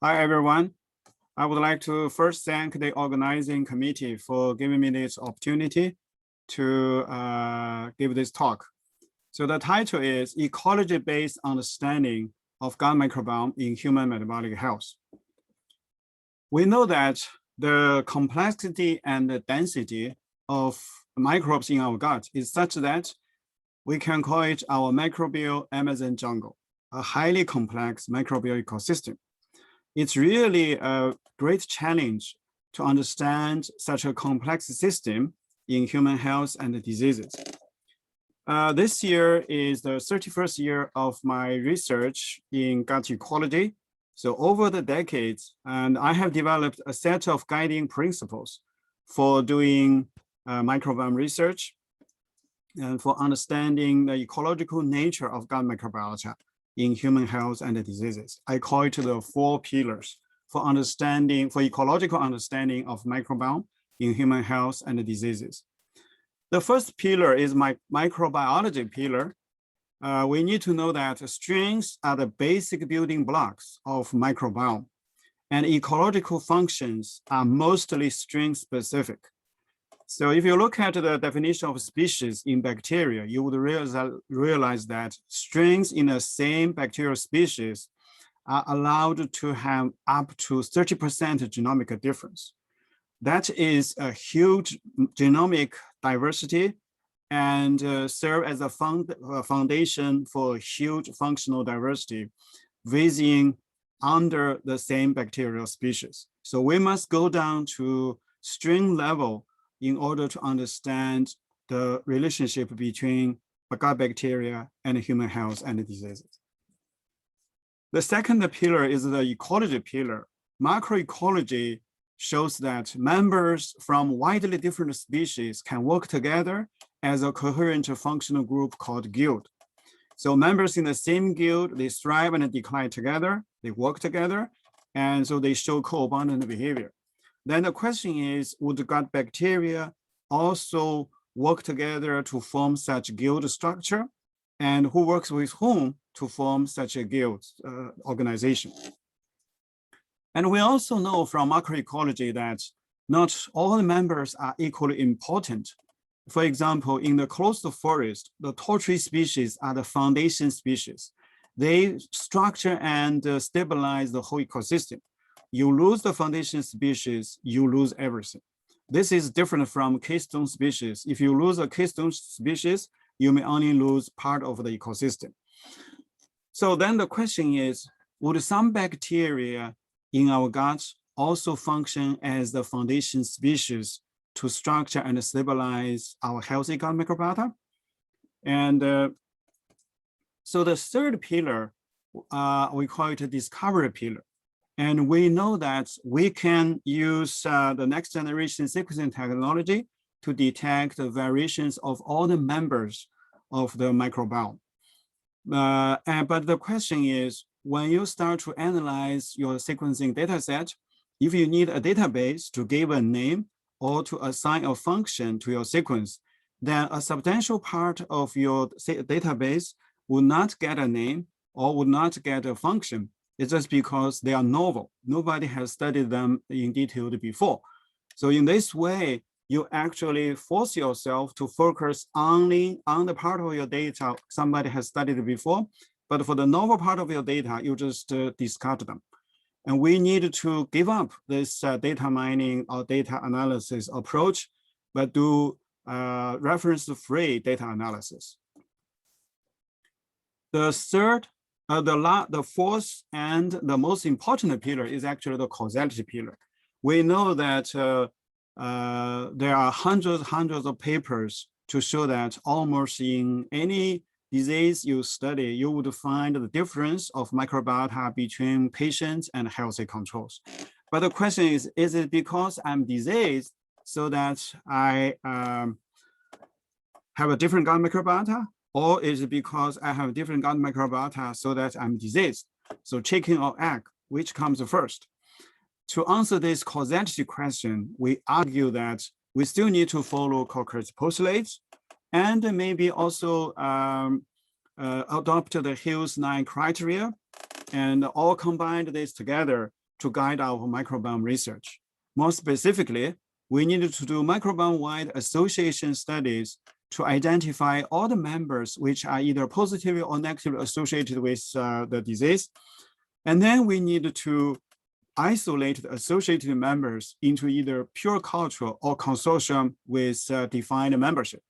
Hi, everyone. I would like to first thank the organizing committee for giving me this opportunity to give this talk. So the title is Ecology-Based Understanding of Gut Microbiome in Human Metabolic Health. We know that the complexity and the density of microbes in our gut is such that we can call it our microbial Amazon jungle, a highly complex microbial ecosystem. It's really a great challenge to understand such a complex system in human health and diseases. This year is the 31st year of my research in gut ecology. So over the decades, and I have developed a set of guiding principles for doing microbiome research and for understanding the ecological nature of gut microbiota in human health and diseases. I call it the 4 pillars for ecological understanding of microbiome in human health and diseases. The first pillar is my microbiology pillar. We need to know that strains are the basic building blocks of microbiome, and ecological functions are mostly strain specific. So if you look at the definition of species in bacteria, you would realize that strains in the same bacterial species are allowed to have up to 30% genomic difference. That is a huge genomic diversity and serve as a foundation for huge functional diversity within under the same bacterial species. So we must go down to strain level in order to understand the relationship between gut bacteria and human health and diseases. The second pillar is the ecology pillar. Macroecology shows that members from widely different species can work together as a coherent functional group called guild. So members in the same guild, they thrive and decline together, they work together, and so they show co-abundant behavior. Then the question is, would gut bacteria also work together to form such guild structure? And who works with whom to form such a guild organization? And we also know from macroecology that not all the members are equally important. For example, in the closed forest, the tall tree species are the foundation species. They structure and stabilize the whole ecosystem. You lose the foundation species, you lose everything. This is different from keystone species. If you lose a keystone species, you may only lose part of the ecosystem. So then the question is, would some bacteria in our guts also function as the foundation species to structure and stabilize our healthy gut microbiota? And so the third pillar, we call it a discovery pillar. And we know that we can use the next generation sequencing technology to detect the variations of all the members of the microbiome. But the question is, when you start to analyze your sequencing data set, if you need a database to give a name or to assign a function to your sequence, then a substantial part of your database will not get a name or would not get a function. It's just because they are novel. Nobody has studied them in detail before. So in this way, you actually force yourself to focus only on the part of your data somebody has studied before, but for the novel part of your data, you just discard them. And we need to give up this data mining or data analysis approach, but do reference-free data analysis. The fourth and the most important pillar is actually the causality pillar. We know that there are hundreds of papers to show that almost in any disease you study, you would find the difference of microbiota between patients and healthy controls. But the question is it because I'm diseased so that I have a different gut microbiota? Or is it because I have different gut microbiota so that I'm diseased? So chicken or egg, which comes first? To answer this causality question, we argue that we still need to follow Cochrane postulates and maybe also adopt the Hill's 9 criteria and all combine this together to guide our microbiome research. More specifically, we needed to do microbiome-wide association studies to identify all the members which are either positively or negatively associated with the disease. And then we needed to isolate the associated members into either pure culture or consortium with defined membership.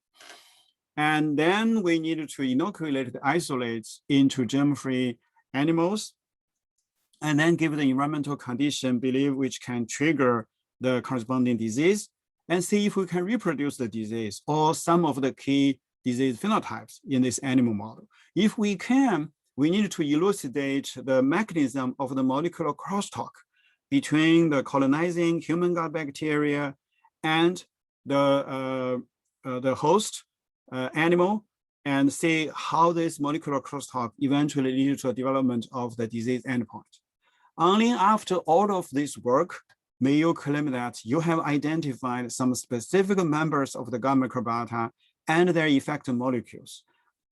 And then we needed to inoculate the isolates into germ-free animals, and then give the environmental condition believed which can trigger the corresponding disease, and see if we can reproduce the disease or some of the key disease phenotypes in this animal model. If we can, we need to elucidate the mechanism of the molecular crosstalk between the colonizing human gut bacteria and the host animal, and see how this molecular crosstalk eventually leads to a development of the disease endpoint. Only after all of this work may you claim that you have identified some specific members of the gut microbiota and their effector molecules,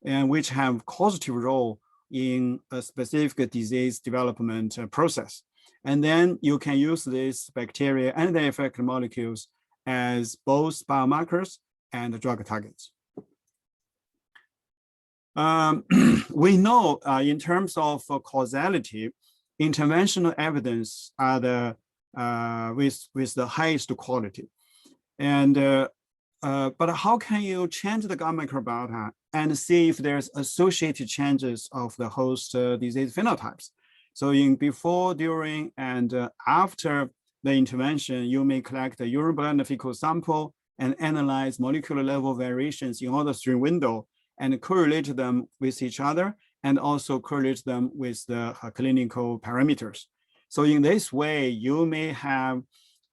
and which have causative role in a specific disease development process. And then you can use these bacteria and their effector molecules as both biomarkers and drug targets. We know in terms of causality, interventional evidence are the with the highest quality. And but how can you change the gut microbiota and see if there's associated changes of the host disease phenotypes? So in before, during, and after the intervention, you may collect a urine, blood, and fecal sample and analyze molecular level variations in all the 3 windows and correlate them with each other, and also correlate them with the clinical parameters. So in this way, you may have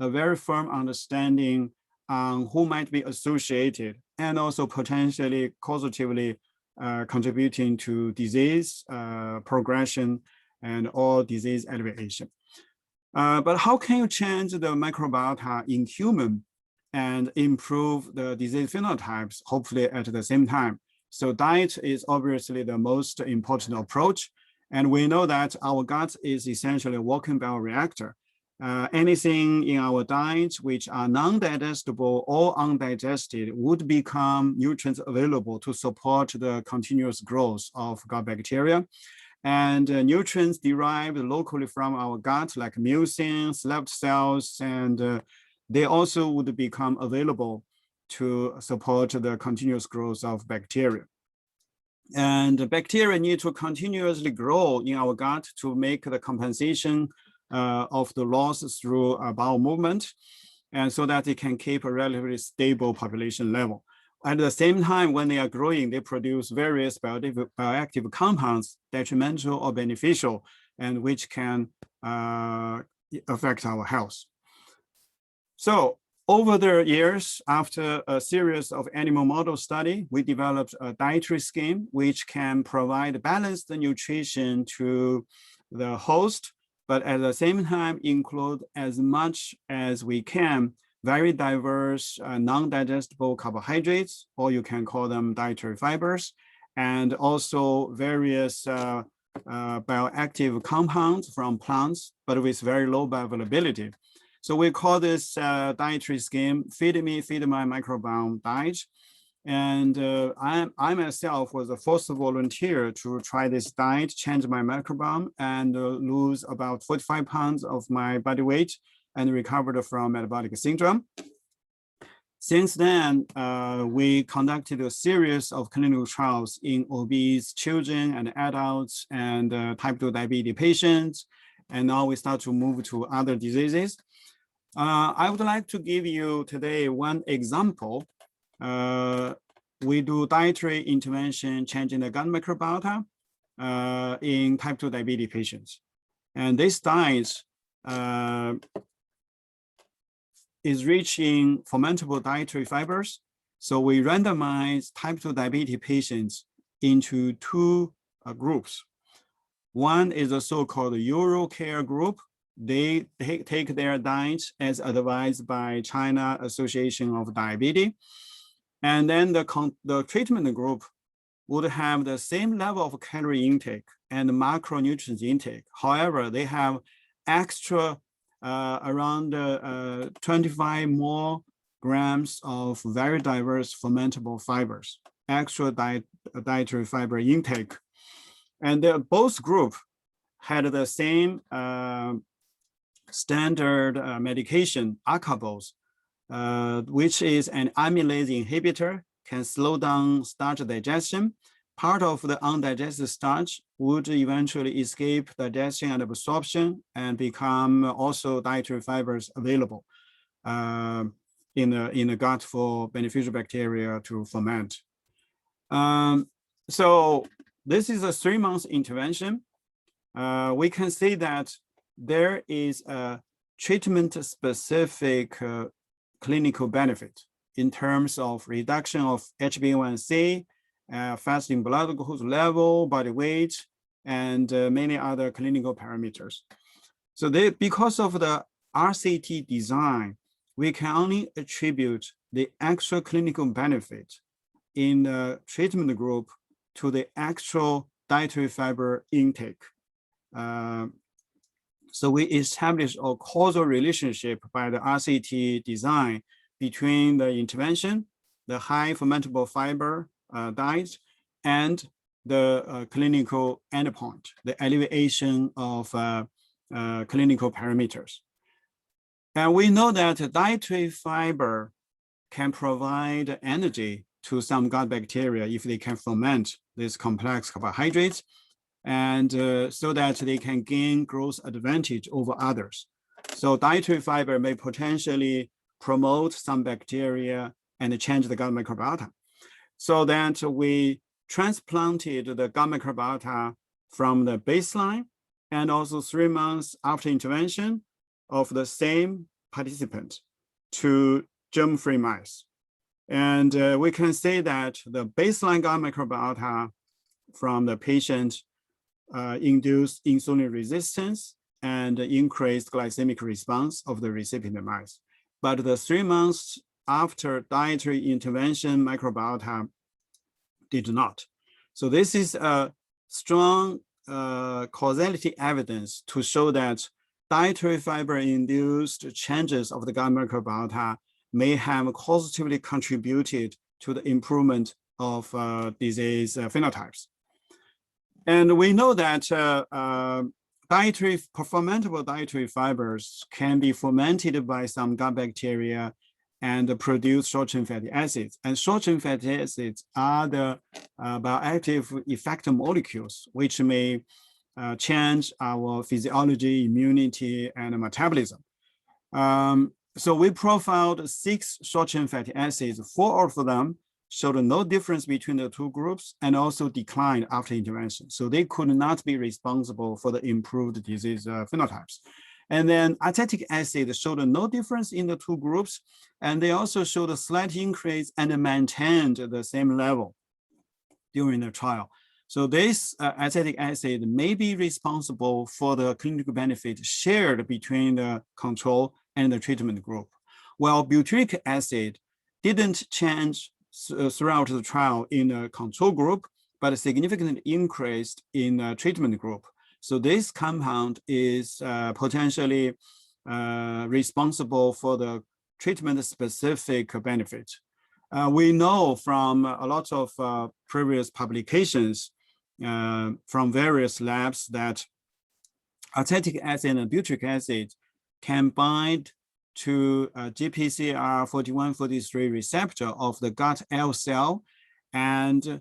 a very firm understanding on who might be associated and also potentially causatively contributing to disease progression and or disease alleviation. But how can you change the microbiota in human and improve the disease phenotypes, hopefully at the same time? So diet is obviously the most important approach. And we know that our gut is essentially a walking bioreactor. Anything in our diet which are non-digestible or undigested would become nutrients available to support the continuous growth of gut bacteria. And nutrients derived locally from our gut, like mucins, left cells, and they also would become available to support the continuous growth of bacteria. And bacteria need to continuously grow in our gut to make the compensation of the loss through bowel movement, and so that it can keep a relatively stable population level. At the same time, when they are growing, they produce various bioactive compounds, detrimental or beneficial, and which can affect our health. So over the years, after a series of animal model study, we developed a dietary scheme which can provide balanced nutrition to the host, but at the same time include as much as we can very diverse non-digestible carbohydrates, or you can call them dietary fibers, and also various bioactive compounds from plants, but with very low bioavailability. So we call this dietary scheme Feed Me, Feed My Microbiome diet. And I myself was the first volunteer to try this diet, change my microbiome, and lose about 45 pounds of my body weight and recovered from metabolic syndrome. Since then, we conducted a series of clinical trials in obese children and adults and type 2 diabetes patients. And now we start to move to other diseases. I would like to give you today one example. We do dietary intervention changing the gut microbiota in type 2 diabetes patients. And this diet is rich in fermentable dietary fibers. So we randomize type 2 diabetes patients into 2 groups. One is a so-called EuroCare group. They take their diet as advised by China Association of Diabetes. And then the treatment group would have the same level of calorie intake and macronutrients intake. However, they have extra around 25 more grams of very diverse fermentable fibers, extra dietary fiber intake. And both groups had the same standard medication, acarbose, which is an amylase inhibitor, can slow down starch digestion. Part of the undigested starch would eventually escape digestion and absorption and become also dietary fibers available in the gut for beneficial bacteria to ferment. So this is a 3-month intervention. We can see that there is a treatment-specific clinical benefit in terms of reduction of HbA1c, fasting blood glucose level, body weight, and many other clinical parameters. So because of the RCT design, we can only attribute the actual clinical benefit in the treatment group to the actual dietary fiber intake. So we establish a causal relationship by the RCT design between the intervention, the high fermentable fiber diet, and the clinical endpoint, the alleviation of clinical parameters. And we know that dietary fiber can provide energy to some gut bacteria if they can ferment these complex carbohydrates, and so that they can gain growth advantage over others. So dietary fiber may potentially promote some bacteria and change the gut microbiota. So that we transplanted the gut microbiota from the baseline and also 3 months after intervention of the same participant to germ-free mice. And we can say that the baseline gut microbiota from the patient induced insulin resistance and increased glycemic response of the recipient mice. But the 3 months after dietary intervention microbiota did not. So this is a strong causality evidence to show that dietary fiber-induced changes of the gut microbiota may have positively contributed to the improvement of disease phenotypes. And we know that fermentable dietary fibers can be fermented by some gut bacteria and produce short-chain fatty acids. And short-chain fatty acids are the bioactive effector molecules, which may change our physiology, immunity, and metabolism. So we profiled 6 short-chain fatty acids. 4 of them showed no difference between the 2 groups and also declined after intervention. So they could not be responsible for the improved disease phenotypes. And then acetic acid showed no difference in the 2 groups, and they also showed a slight increase and maintained the same level during the trial. So this acetic acid may be responsible for the clinical benefit shared between the control and the treatment group. While butyric acid didn't change throughout the trial in the control group, but significantly increased in the treatment group. So this compound is potentially responsible for the treatment-specific benefit. We know from a lot of previous publications from various labs that acetic acid and butyric acid can bind to GPCR4143 receptor of the gut L cell and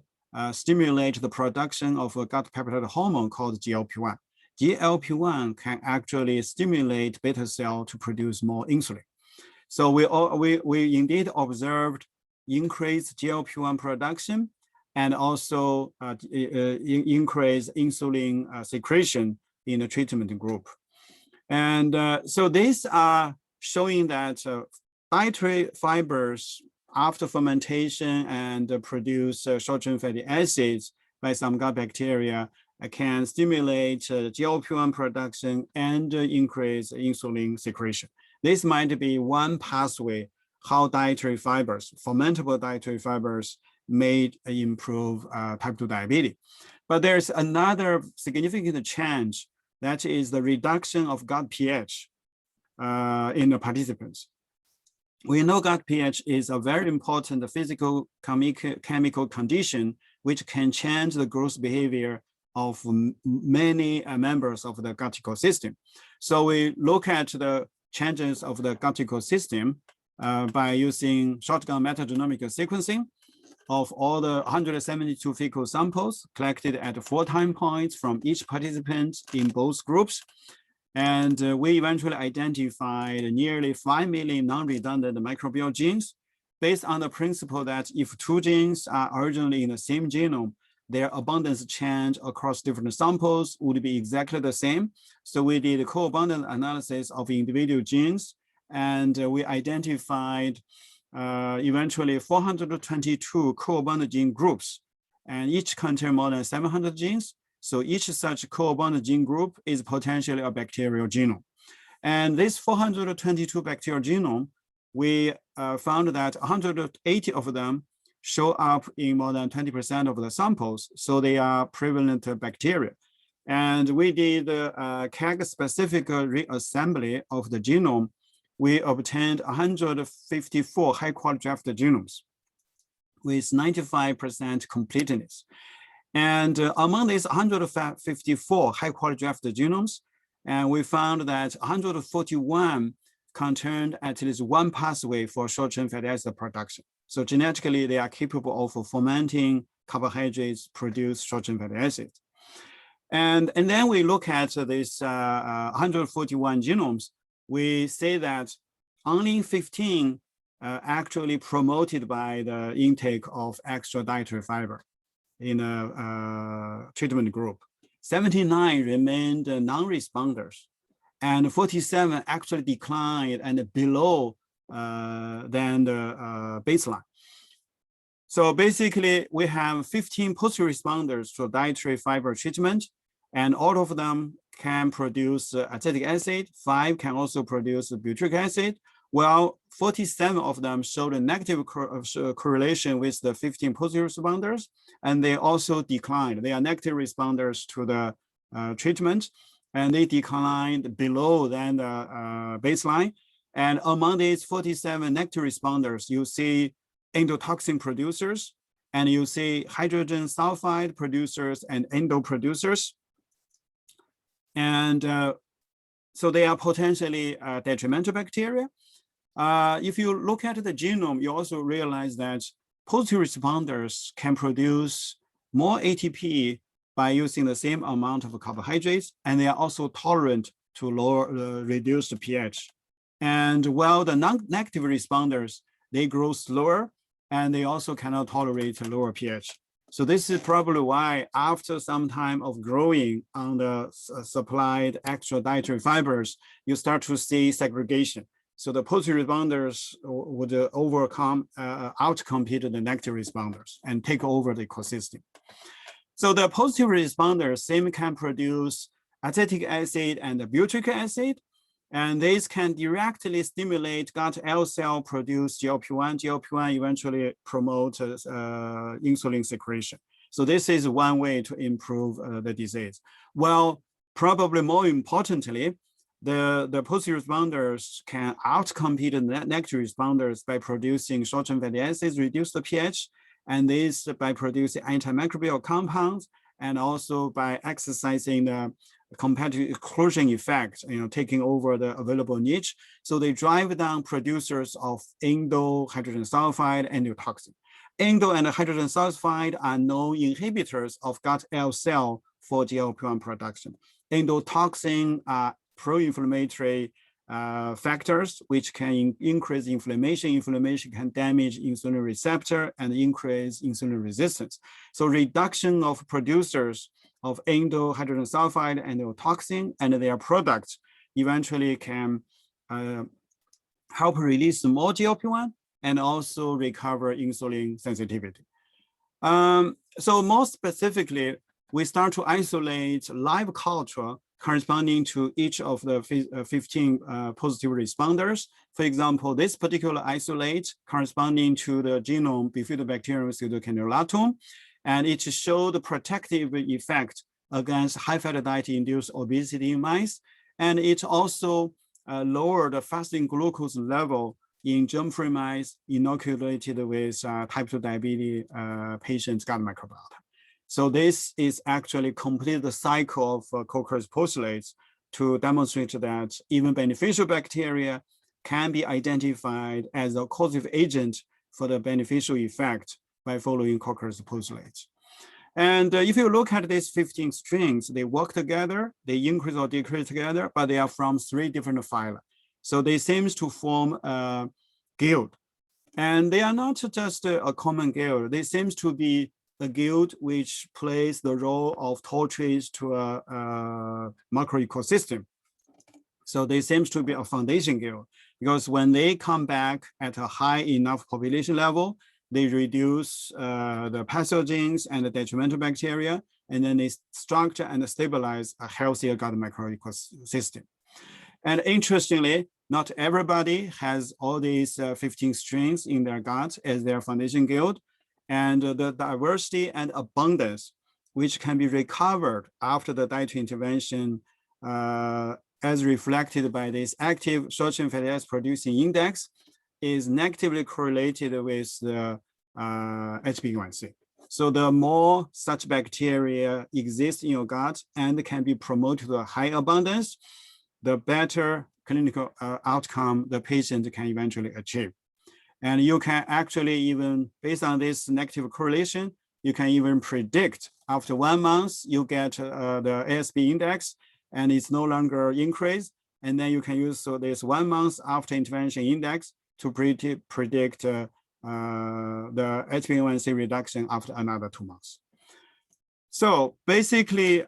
stimulate the production of a gut peptide hormone called GLP-1. GLP-1 can actually stimulate beta cell to produce more insulin. So we indeed observed increased GLP-1 production and also increased insulin secretion in the treatment group. And so these are showing that dietary fibers after fermentation and produce short-chain fatty acids by some gut bacteria can stimulate GLP-1 production and increase insulin secretion. This might be one pathway how dietary fibers, fermentable dietary fibers, may improve type 2 diabetes. But there's another significant change That is the reduction of gut pH in the participants. We know gut pH is a very important physical chemical condition which can change the growth behavior of many members of the gut ecosystem. So we look at the changes of the gut ecosystem by using shotgun metagenomic sequencing of all the 172 fecal samples collected at 4 time points from each participant in both groups. And we eventually identified nearly 5 million non-redundant microbial genes based on the principle that if 2 genes are originally in the same genome, their abundance change across different samples would be exactly the same. So we did a co-abundance analysis of individual genes, and we identified eventually 422 co-abundant gene groups, and each contain more than 700 genes. So each such co-abundant gene group is potentially a bacterial genome. And this 422 bacterial genome, we found that 180 of them show up in more than 20% of the samples. So they are prevalent bacteria. And we did CAG-specific reassembly of the genome. We obtained 154 high-quality draft genomes with 95% completeness. And among these 154 high-quality draft genomes, and we found that 141 contained at least one pathway for short-chain fatty acid production. So genetically, they are capable of fermenting carbohydrates, produce short-chain fatty acids. And then we look at this 141 genomes. We say that only 15 actually promoted by the intake of extra dietary fiber in a treatment group. 79 remained non-responders, and 47 actually declined and below than the baseline. So basically, we have 15 positive responders to dietary fiber treatment, and all of them can produce acetic acid. 5 can also produce butyric acid, while 47 of them showed a negative correlation with the 15 positive responders, and they also declined. They are negative responders to the treatment, and they declined below than the baseline. And among these 47 negative responders, you see endotoxin producers, and you see hydrogen sulfide producers and endo producers. And so they are potentially detrimental bacteria. If you look at the genome, you also realize that positive responders can produce more ATP by using the same amount of carbohydrates, and they are also tolerant to lower reduced pH. And while the non-negative responders, they grow slower, and they also cannot tolerate lower pH. So this is probably why after some time of growing on the supplied extra dietary fibers, you start to see segregation. So the positive responders would outcompete the negative responders and take over the ecosystem. So the positive responders same can produce acetic acid and butyric acid, and these can directly stimulate gut L cell produce GLP-1. GLP-1 eventually promote insulin secretion. So this is one way to improve the disease. Well, probably more importantly, the positive responders can outcompete the negative responders by producing short-chain fatty acids, reduce the pH, and this by producing antimicrobial compounds, and also by exercising the competitive exclusion effect, taking over the available niche. So they drive down producers of endo, hydrogen sulfide, and endotoxin. Endo and hydrogen sulfide are known inhibitors of gut L cell for GLP-1 production. Endotoxin are pro-inflammatory factors, which can increase inflammation. Inflammation can damage insulin receptor and increase insulin resistance. So reduction of producers of endo, hydrogen sulfide, and endotoxin and their products eventually can help release more GLP-1 and also recover insulin sensitivity. So more specifically, we start to isolate live culture corresponding to each of the 15 positive responders. For example, this particular isolate corresponding to the genome Bifidobacterium pseudocannulatum, and it showed the protective effect against high-fat diet-induced obesity in mice, and it also lowered the fasting glucose level in germ-free mice inoculated with type 2 diabetes patients' gut microbiota. So this is actually complete the cycle of co-occurrence postulates to demonstrate that even beneficial bacteria can be identified as a causative agent for the beneficial effect by following co-occurrence postulates. And if you look at these 15 strings, they work together, they increase or decrease together, but they are from 3 different phyla. So they seem to form a guild. And they are not just a common guild, they seem to be a guild which plays the role of torches to a macro ecosystem. So they seem to be a foundation guild, because when they come back at a high enough population level, they reduce the pathogens and the detrimental bacteria, and then they structure and stabilize a healthier gut microecosystem. And interestingly, not everybody has all these 15 strains in their gut as their foundation guild, and the diversity and abundance, which can be recovered after the dietary intervention, as reflected by this active short-chain fatty acid producing index, is negatively correlated with the HbA1c. So the more such bacteria exist in your gut and can be promoted to a high abundance, the better clinical outcome the patient can eventually achieve. And you can actually even, based on this negative correlation, you can even predict after 1 month, you get the ASB index and it's no longer increased. And then you can use this 1 month after intervention index to predict the HbA1c reduction after another 2 months. So basically,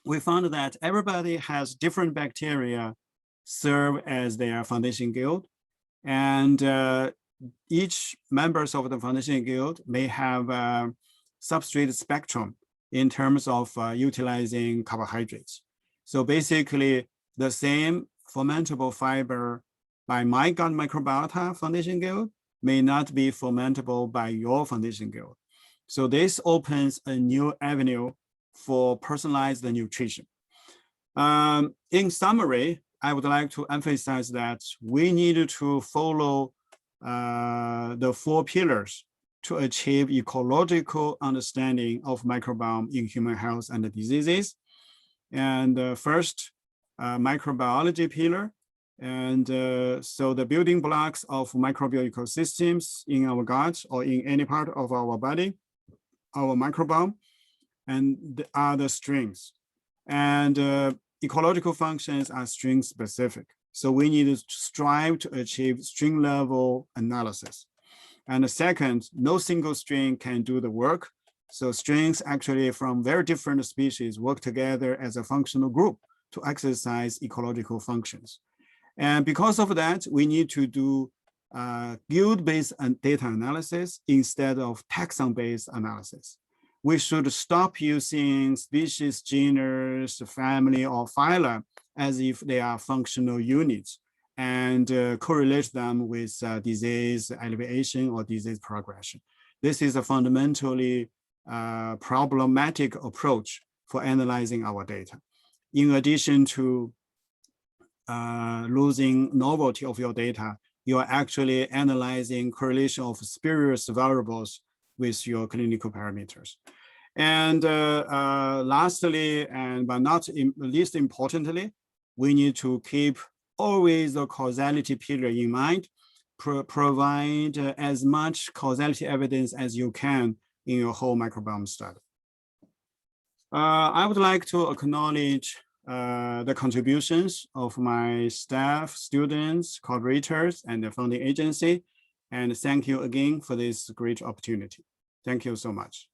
we found that everybody has different bacteria serve as their foundation guild. And each members of the foundation guild may have a substrate spectrum in terms of utilizing carbohydrates. So basically, the same fermentable fiber by my gut microbiota foundation guild may not be fermentable by your foundation guild. So this opens a new avenue for personalized nutrition. In summary, I would like to emphasize that we need to follow the 4 pillars to achieve ecological understanding of microbiome in human health and diseases. And first, microbiology pillar. And so the building blocks of microbial ecosystems in our gut or in any part of our body, our microbiome, and are the strings. And ecological functions are string specific. So we need to strive to achieve string level analysis. And the second, no single string can do the work. So strings actually from very different species work together as a functional group to exercise ecological functions. And because of that, we need to do guild-based data analysis instead of taxon-based analysis. We should stop using species, genus, family, or phyla as if they are functional units and correlate them with disease elevation or disease progression. This is a fundamentally problematic approach for analyzing our data. In addition to losing novelty of your data, you are actually analyzing correlation of spurious variables with your clinical parameters. And lastly, but not least importantly, we need to keep always the causality pillar in mind, provide as much causality evidence as you can in your whole microbiome study. I would like to acknowledge the contributions of my staff, students, collaborators, and the funding agency. And thank you again for this great opportunity. Thank you so much.